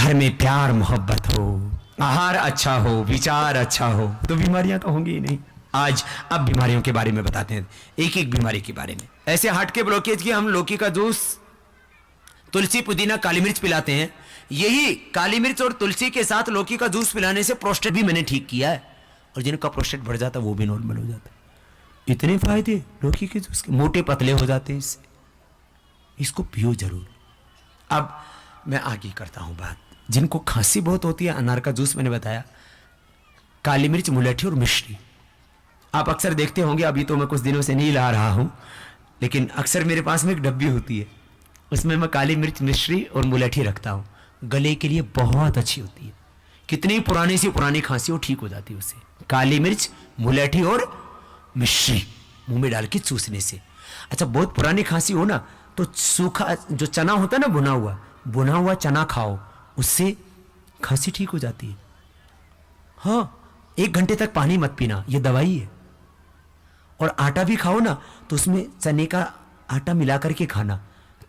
घर में प्यार मोहब्बत हो, आहार अच्छा हो, विचार अच्छा हो, तो बीमारियां तो होंगी ही नहीं। आज अब बीमारियों के बारे में बताते हैं, एक एक बीमारी के बारे में। ऐसे हार्ट के ब्लॉकेज की हम लौकी का जूस, तुलसी, पुदीना, काली मिर्च पिलाते हैं। यही काली मिर्च और तुलसी के साथ लौकी का जूस पिलाने से प्रोस्टेट भी मैंने ठीक किया है, और जिनका प्रोस्टेट बढ़ जाता है वो भी नॉर्मल हो जाता है। इतने फायदे लौकी के जूस के, मोटे पतले हो जाते हैं इससे। इसको पियो जरूर। अब मैं आगे करता हूं बात। जिनको खांसी बहुत होती है, अनार का जूस मैंने बताया, काली मिर्च, मुलैठी और मिश्री। आप अक्सर देखते होंगे, अभी तो मैं कुछ दिनों से नहीं ला रहा हूं, लेकिन अक्सर मेरे पास में एक डब्बी होती है, उसमें मैं काली मिर्च, मिश्री और मुलैठी रखता हूं। गले के लिए बहुत अच्छी होती है। कितनी पुरानी सी पुरानी खांसी हो ठीक हो जाती है उससे। काली मिर्च, मुलैठी और मिश्री मुंह में डाल के चूसने से। अच्छा, बहुत पुरानी खांसी हो ना, तो सूखा जो चना होता है ना, बुना हुआ चना खाओ, उससे खांसी ठीक हो जाती है। हाँ, 1 घंटे तक पानी मत पीना, ये दवाई है। और आटा भी खाओ ना, तो उसमें चने का आटा मिला करके खाना,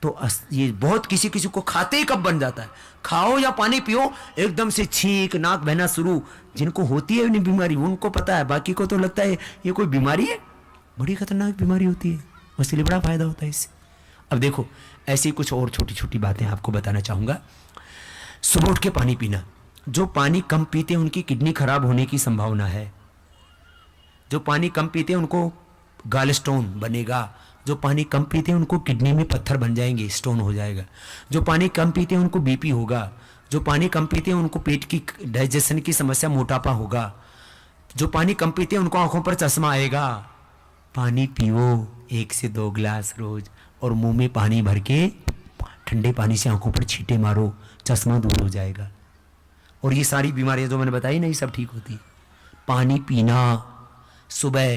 तो ये बहुत किसी किसी को खाते ही कब बन जाता है। खाओ या पानी पियो, एकदम से छींक, नाक बहना शुरू। जिनको होती है उन्हें बीमारी, उनको पता है, बाकी को तो लगता है ये कोई बीमारी है। बड़ी खतरनाक बीमारी होती है, इसलिए बड़ा फायदा होता है इससे। अब देखो, ऐसी कुछ और छोटी छोटी बातें आपको बताना चाहूंगा। सुबह उठ के पानी पीना। जो पानी कम पीते हैं उनकी किडनी खराब होने की संभावना है। जो पानी कम पीते हैं उनको गाल स्टोन बनेगा। जो पानी कम पीते हैं उनको किडनी में पत्थर बन जाएंगे, स्टोन हो जाएगा। जो पानी कम पीते हैं उनको बीपी होगा। जो पानी कम पीते हैं उनको पेट की डाइजेशन की समस्या, मोटापा होगा। जो पानी कम पीते हैं उनको आंखों पर चश्मा आएगा। पानी पियो 1 से 2 गिलास रोज, और मुंह में पानी भर के ठंडे पानी से आंखों पर छींटे मारो, चश्मा दूर हो जाएगा। और ये सारी बीमारियां जो मैंने बताई ना, ये सब ठीक होती है। पानी पीना, सुबह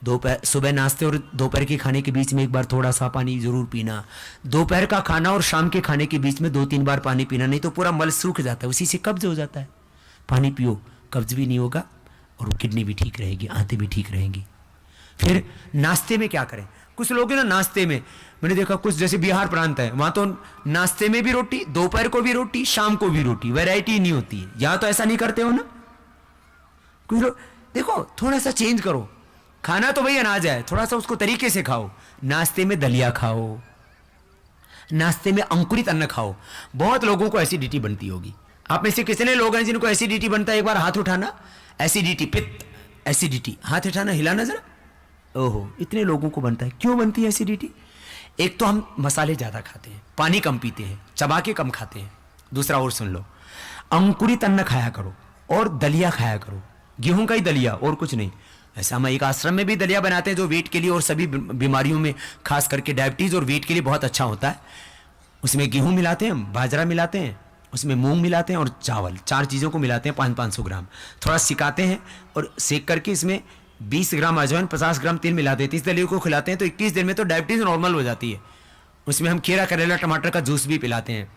दोपहर, सुबह नाश्ते और दोपहर के खाने के बीच में एक बार थोड़ा सा पानी जरूर पीना। दोपहर का खाना और शाम के खाने के बीच में 2-3 बार पानी पीना, नहीं तो पूरा मल सूख जाता है, उसी से कब्ज हो जाता है। पानी पियो, कब्ज भी नहीं होगा और किडनी भी ठीक रहेगी, आंतें भी ठीक रहेंगी। फिर नाश्ते में क्या करें? कुछ लोग ना नाश्ते में, मैंने देखा कुछ, जैसे बिहार प्रांत है, वहां तो नाश्ते में भी रोटी, दोपहर को भी रोटी, शाम को भी रोटी, वैरायटी नहीं होती है। यहां तो ऐसा नहीं करते हो ना। कुछ लोग देखो, थोड़ा सा चेंज करो। खाना तो भाई अनाज है, थोड़ा सा उसको तरीके से खाओ। नाश्ते में दलिया खाओ, नाश्ते में अंकुरित अन्न खाओ। बहुत लोगों को एसिडिटी बनती होगी। आप में से कितने लोग हैं जिनको एसिडिटी बनता है? एक बार हाथ उठाना। एसिडिटी, पित्त, एसिडिटी, हाथ उठाना, हिलाना जरा। ओहो, इतने लोगों को बनता है। क्यों बनती है एसिडिटी? एक तो हम मसाले ज्यादा खाते हैं, पानी कम पीते हैं, चबा के कम खाते हैं। दूसरा और सुन लो, अंकुरित अन्न खाया करो और दलिया खाया करो, गेहूं का ही दलिया और कुछ नहीं। ऐसा हम एक आश्रम में भी दलिया बनाते हैं जो वेट के लिए और सभी बीमारियों में, खास करके डायबिटीज और वेट के लिए बहुत अच्छा होता है। उसमें गेहूं मिलाते हैं, बाजरा मिलाते हैं, उसमें मूंग मिलाते हैं और चावल, 4 चीज़ों को मिलाते हैं 500-500 ग्राम। थोड़ा सिकाते हैं और सेक करके इसमें 20 ग्राम अजवाइन, 50 ग्राम तेल मिला देते हैं। इस दलिया को खिलाते हैं तो 21 दिन में तो डायबिटीज नॉर्मल हो जाती है। उसमें हम खीरा, करेला, टमाटर का जूस भी पिलाते हैं,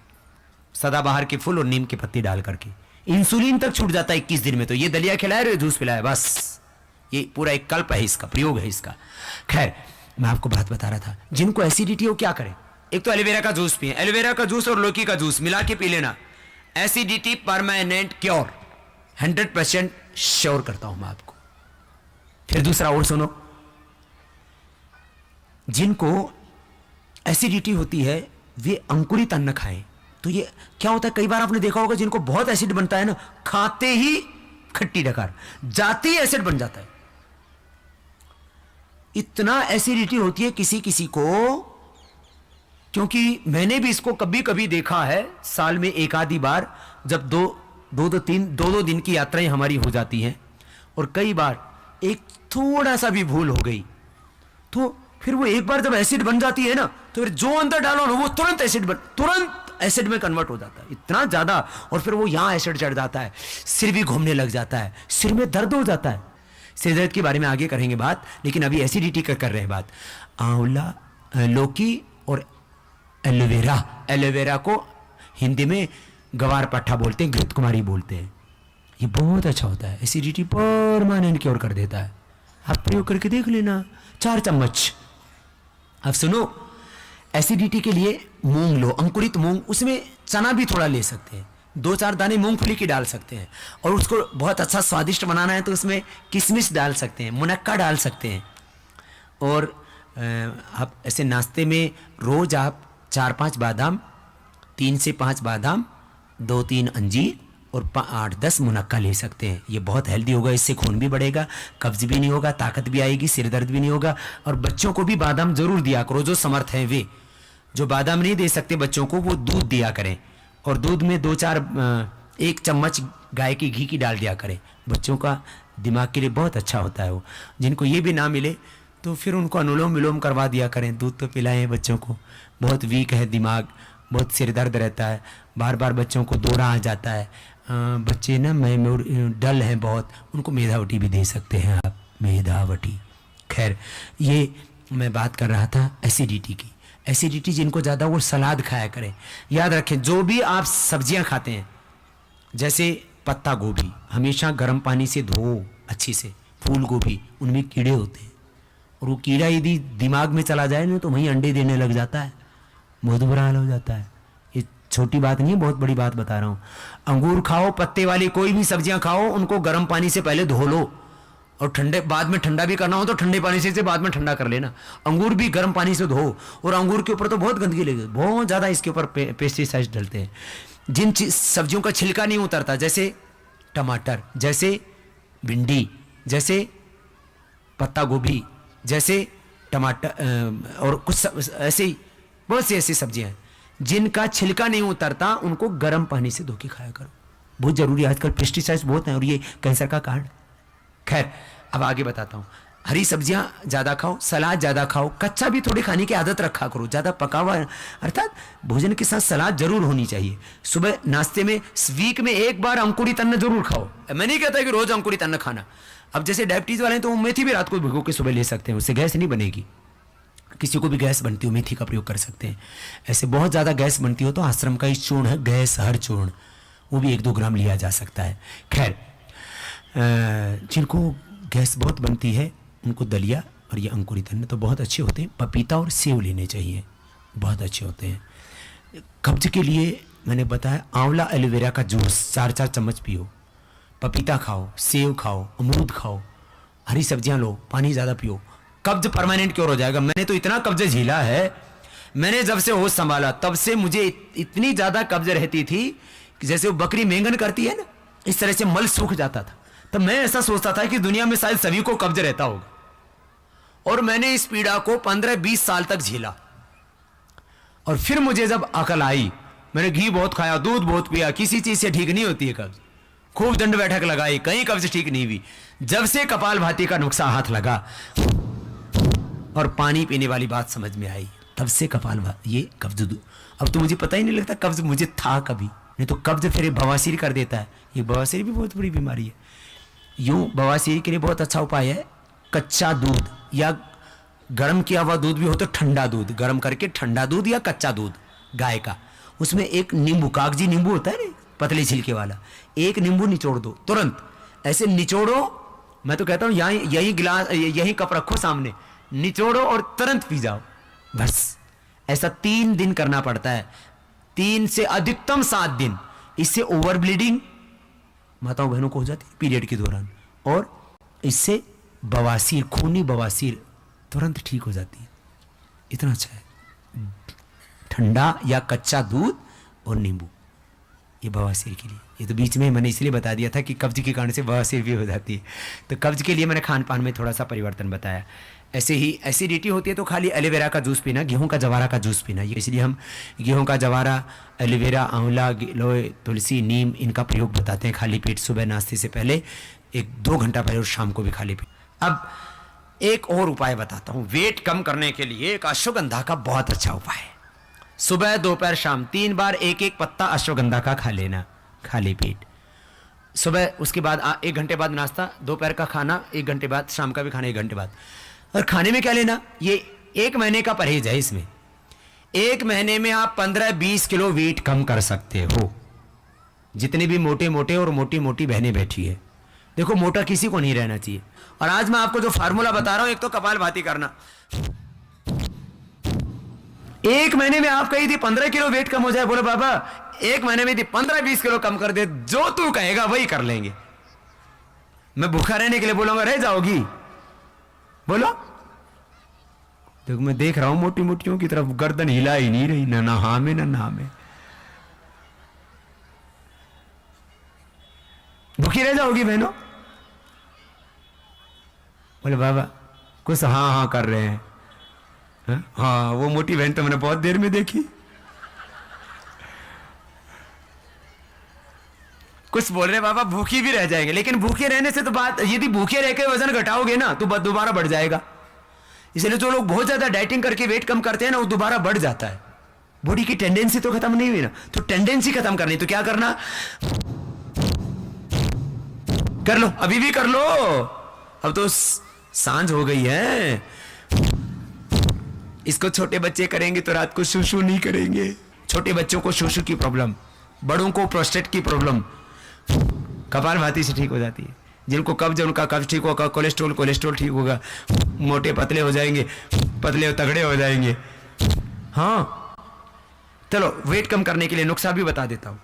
सदाबहार के फूल और नीम के पत्ती डाल करके। इंसुलिन तक छूट जाता है 21 दिन में। तो ये दलिया खिलाया और जूस पिलाया, बस ये पूरा एक कल्प है, इसका प्रयोग है इसका। खैर, मैं आपको बात बता रहा था, जिनको एसिडिटी हो क्या करें? एक तो एलोवेरा का जूस पिए। एलोवेरा का जूस और लौकी का जूस मिला के पी लेना। एसिडिटी परमानेंट क्योर, 100% श्योर करता हूं मैं आपको। फिर दूसरा और सुनो, जिनको एसिडिटी होती है वे अंकुरित अन्न खाएं। तो ये क्या होता है, कई बार आपने देखा होगा जिनको बहुत एसिड बनता है ना, खाते ही खट्टी डकार, जाते ही एसिड बन जाता है। इतना एसिडिटी होती है किसी किसी को, क्योंकि मैंने भी इसको कभी कभी देखा है, साल में एक आधी बार, जब दो दिन की यात्राएं हमारी हो जाती हैं और कई बार एक थोड़ा सा भी भूल हो गई तो फिर वो एक बार जब एसिड बन जाती है ना, तो फिर जो अंदर डालो ना वो तुरंत एसिड में कन्वर्ट हो जाता है, इतना ज्यादा। और फिर वो यहां एसिड चढ़ जाता है, सिर भी घूमने लग जाता है, सिर में दर्द हो जाता है। सिर दर्द के बारे में आगे करेंगे बात, लेकिन अभी एसिडिटी का कर रहे हैं बात। आंवला, लौकी और एलोवेरा, एलोवेरा को हिंदी में गवार पट्टा बोलते हैं, घृत कुमारी बोलते हैं। ये बहुत अच्छा होता है, एसिडिटी परमानेंट क्योर कर देता है। आप प्रयोग करके देख लेना, 4 चम्मच। अब सुनो, एसिडिटी के लिए मूंग लो, अंकुरित मूंग, उसमें चना भी थोड़ा ले सकते हैं। 2-4 दाने मूंगफली की डाल सकते हैं, और उसको बहुत अच्छा स्वादिष्ट बनाना है तो उसमें किशमिश डाल सकते हैं, मुनक्का डाल सकते हैं। और आप ऐसे नाश्ते में रोज़ आप 4-5 बादाम, 3 से 5 बादाम, 2-3 अंजीर और 8-10 मुनक्का ले सकते हैं। ये बहुत हेल्दी होगा, इससे खून भी बढ़ेगा, कब्ज भी नहीं होगा, ताकत भी आएगी, सिर दर्द भी नहीं होगा। और बच्चों को भी बादाम ज़रूर दिया करो, जो समर्थ हैं वे। जो बादाम नहीं दे सकते बच्चों को, वो दूध दिया करें, और दूध में 1 चम्मच गाय की घी की डाल दिया करें। बच्चों का दिमाग के लिए बहुत अच्छा होता है वो। जिनको ये भी ना मिले तो फिर उनको अनुलोम विलोम करवा दिया करें, दूध तो पिलाएं बच्चों को। बहुत वीक है दिमाग, बहुत सिर दर्द रहता है, बार बार बच्चों को दौरा आ जाता है, बच्चे ना डल हैं बहुत, उनको मेधावटी भी दे सकते हैं आप, मेधावटी। खैर, ये मैं बात कर रहा था एसिडिटी की। एसिडिटी जिनको ज़्यादा, वो सलाद खाया करें। याद रखें, जो भी आप सब्जियां खाते हैं, जैसे पत्ता गोभी हमेशा गर्म पानी से धो अच्छी से, फूल गोभी उनमें कीड़े होते हैं, और वो कीड़ा यदि दिमाग में चला जाए ना तो वहीं अंडे देने लग जाता है, बहुत बुरा हाल हो जाता है। ये छोटी बात नहीं है, बहुत बड़ी बात बता रहा हूँ। अंगूर खाओ, पत्ते वाली कोई भी सब्जियां खाओ, उनको गर्म पानी से पहले धो लो, और ठंडे बाद में ठंडा भी करना हो तो ठंडे पानी से बाद में ठंडा कर लेना। अंगूर भी गर्म पानी से धो, और अंगूर के ऊपर तो बहुत गंदगी लगी, बहुत ज़्यादा इसके ऊपर पेस्टिसाइड डलते हैं। जिन सब्जियों का छिलका नहीं उतरता, जैसे टमाटर, जैसे भिंडी, जैसे पत्ता गोभी, जैसे टमाटर, और कुछ ऐसे ही बहुत सी ऐसी सब्जियां हैं जिनका छिलका नहीं उतरता, उनको गर्म पानी से धो के खाया करो, बहुत जरूरी है। आजकल पेस्टिसाइड्स बहुत हैं और ये कैंसर का कारण। खैर, अब आगे बताता हूँ। हरी सब्जियां ज़्यादा खाओ, सलाद ज़्यादा खाओ, कच्चा भी थोड़ी खाने की आदत रखा करो, ज़्यादा पका हुआ, अर्थात भोजन के साथ सलाद जरूर होनी चाहिए। सुबह नाश्ते में वीक में 1 बार अंकुरित अन्न जरूर खाओ। मैं नहीं कहता कि रोज़ अंकुरित अन्न खाना। अब जैसे डायबिटीज़ वाले हैं तो वो मेथी भी रात को भिगो के सुबह ले सकते हैं, उससे गैस नहीं बनेगी। किसी को भी गैस बनती हो, मेथी का प्रयोग कर सकते हैं। ऐसे बहुत ज़्यादा गैस बनती हो तो आश्रम का ही चूर्ण है, गैस हर चूर्ण, वो भी 1-2 ग्राम लिया जा सकता है। खैर, जिनको गैस बहुत बनती है उनको दलिया और ये अंकुरित अन्न तो बहुत अच्छे होते हैं। पपीता और सेव लेने चाहिए, बहुत अच्छे होते हैं। कब्ज के लिए मैंने बताया, आंवला एलोवेरा का जूस 4-4 चम्मच पियो, पपीता खाओ, सेव खाओ, अमरूद खाओ, हरी सब्जियां लो, पानी ज़्यादा पियो। कब्ज परमानेंट क्योर हो जाएगा। मैंने तो इतना कब्ज झीला है, मैंने जब से होश संभाला तब से मुझे इतनी ज़्यादा कब्ज रहती थी कि जैसे वो बकरी मेंगन करती है ना, इस तरह से मल सूख जाता था। तब मैं ऐसा सोचता था कि दुनिया में शायद सभी को कब्ज रहता होगा, और मैंने इस पीड़ा को 15-20 साल तक झेला। और फिर मुझे जब अकल आई, मैंने घी बहुत खाया, दूध बहुत पिया, किसी चीज से ठीक नहीं होती है कब्ज। खूब दंड बैठक लगाई, कहीं कब्ज ठीक नहीं हुई। जब से कपालभाति का नुस्खा हाथ लगा और पानी पीने वाली बात समझ में आई, तब से कपालभाति, ये कब्ज, अब तो मुझे पता ही नहीं लगता कब्ज मुझे था कभी। नहीं तो कब्ज फिर बवासीर कर देता है। ये बवासीर भी बहुत बड़ी बीमारी है। यूं बवासीर के लिए बहुत अच्छा उपाय है, कच्चा दूध या गर्म किया हुआ दूध भी हो तो ठंडा दूध, गर्म करके ठंडा दूध या कच्चा दूध गाय का, उसमें एक नींबू, कागजी नींबू होता है ना, पतले छिलके वाला, एक नींबू निचोड़ दो, तुरंत ऐसे निचोड़ो। मैं तो कहता हूं यही गिलास, यही कप रखो सामने, निचोड़ो और तुरंत पी जाओ। बस ऐसा 3 दिन करना पड़ता है, 3 से अधिकतम 7 दिन। इससे ओवर ब्लीडिंग माताओं बहनों को हो जाती है पीरियड के दौरान, और इससे बवासीर, खूनी बवासीर तुरंत ठीक हो जाती है। इतना अच्छा है ठंडा या कच्चा दूध और नींबू, ये बवासीर के लिए। ये तो बीच में मैंने इसलिए बता दिया था कि कब्ज के कारण से बवासीर भी हो जाती है, तो कब्ज के लिए मैंने खान पान में थोड़ा सा परिवर्तन बताया। ऐसे ही एसिडिटी होती है तो खाली एलोवेरा का जूस पीना, गेहूं का जवारा का जूस पीना। ये इसलिए हम गेहूं का जवारा, एलोवेरा, आंवला, गिलोय, तुलसी, नीम, इनका प्रयोग बताते हैं खाली पेट सुबह नाश्ते से पहले, 1-2 घंटा पहले, और शाम को भी खाली पेट। अब एक और उपाय बताता हूं वेट कम करने के लिए। एक अश्वगंधा का बहुत अच्छा उपाय है। सुबह, दोपहर, शाम 3 बार 1-1 पत्ता अश्वगंधा का खा लेना खाली पेट। सुबह, उसके बाद 1 घंटे बाद नाश्ता, दोपहर का खाना 1 घंटे बाद, शाम का भी खाना 1 घंटे बाद। और खाने में क्या लेना, ये 1 महीने का परहेज है। इसमें 1 महीने में आप 15-20 किलो वेट कम कर सकते हो। जितने भी मोटे मोटे और मोटी मोटी बहनें बैठी है, देखो मोटा किसी को नहीं रहना चाहिए। और आज मैं आपको जो फार्मूला बता रहा हूं, एक तो कपालभाति करना, एक महीने में आप कही थी 15 किलो वेट कम हो जाए, बोलो बाबा एक महीने में 15-20 किलो कम कर दे, जो तू कहेगा वही कर लेंगे। मैं भूखा रहने के लिए बोलूंगा, रह जाओगी? बोलो। देखो मैं देख रहा हूं मोटी मोटियों की तरफ, गर्दन हिला ही नहीं रही, ना हाँ में ना ना में। भूखी रह जाओगी बहनों? बोले बाबा कुछ हाँ हाँ कर रहे हैं। हाँ वो मोटी बहन तो मैंने बहुत देर में देखी। कुछ बोल रहे बाबा भूखी भी रह जाएंगे, लेकिन भूखे रहने से तो बात, यदि भूखे रह के वजन घटाओगे ना तो दोबारा बढ़ जाएगा। इसलिए जो लोग बहुत ज्यादा डाइटिंग करके वेट कम करते हैं ना, वो दोबारा बढ़ जाता है। बॉडी की टेंडेंसी तो खत्म नहीं हुई ना, तो टेंडेंसी खत्म करनी तो क्या करना? कर लो, अभी भी कर लो। अब तो सांझ हो गई है। इसको छोटे बच्चे करेंगे तो रात को शूशू नहीं करेंगे। छोटे बच्चों को शूशू की प्रॉब्लम, बड़ों को प्रोस्टेट की प्रॉब्लम कपालभाति से ठीक हो जाती है। जिनको कब्ज, उनका कब्ज ठीक होगा, कोलेस्ट्रॉल ठीक होगा, मोटे पतले हो जाएंगे, पतले तगड़े हो जाएंगे। हाँ चलो, वेट कम करने के लिए नुस्खा भी बता देता हूं।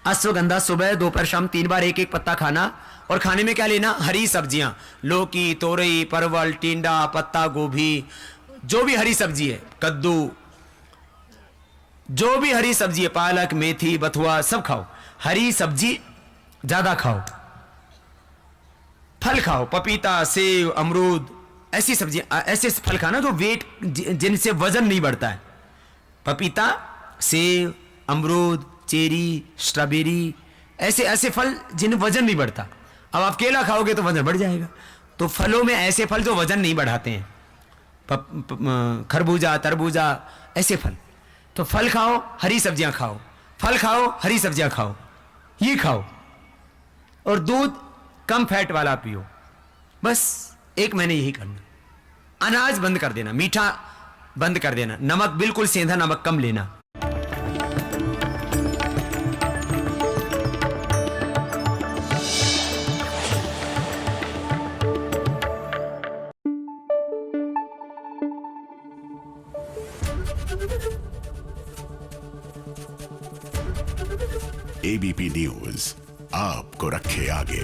अश्वगंधा सुबह दोपहर शाम 3 बार 1-1 पत्ता खाना, और खाने में क्या लेना? हरी सब्जियां, लौकी, तोरई, परवल, टिंडा, पत्ता गोभी, जो भी हरी सब्जी है, कद्दू, जो भी हरी सब्जी है, पालक, मेथी, बथुआ, सब खाओ। हरी सब्जी ज्यादा खाओ। फल खाओ, पपीता, सेब, अमरूद, ऐसी सब्जी, ऐसे फल खाना जो वेट, जिनसे वजन नहीं बढ़ता है। पपीता, सेब, अमरूद, चेरी, स्ट्रॉबेरी, ऐसे ऐसे फल जिन्हें वजन नहीं बढ़ता। अब आप केला खाओगे तो वजन बढ़ जाएगा। तो फलों में ऐसे फल जो वजन नहीं बढ़ाते हैं, खरबूजा, तरबूजा, ऐसे फल। तो फल खाओ, हरी सब्जियां खाओ, फल खाओ, हरी सब्जियां खाओ, ये खाओ। और दूध कम फैट वाला पियो। बस 1 महीने यही करना। अनाज बंद कर देना, मीठा बंद कर देना, नमक बिल्कुल सेंधा नमक कम लेना। एबीपी न्यूज आपको रखे आगे।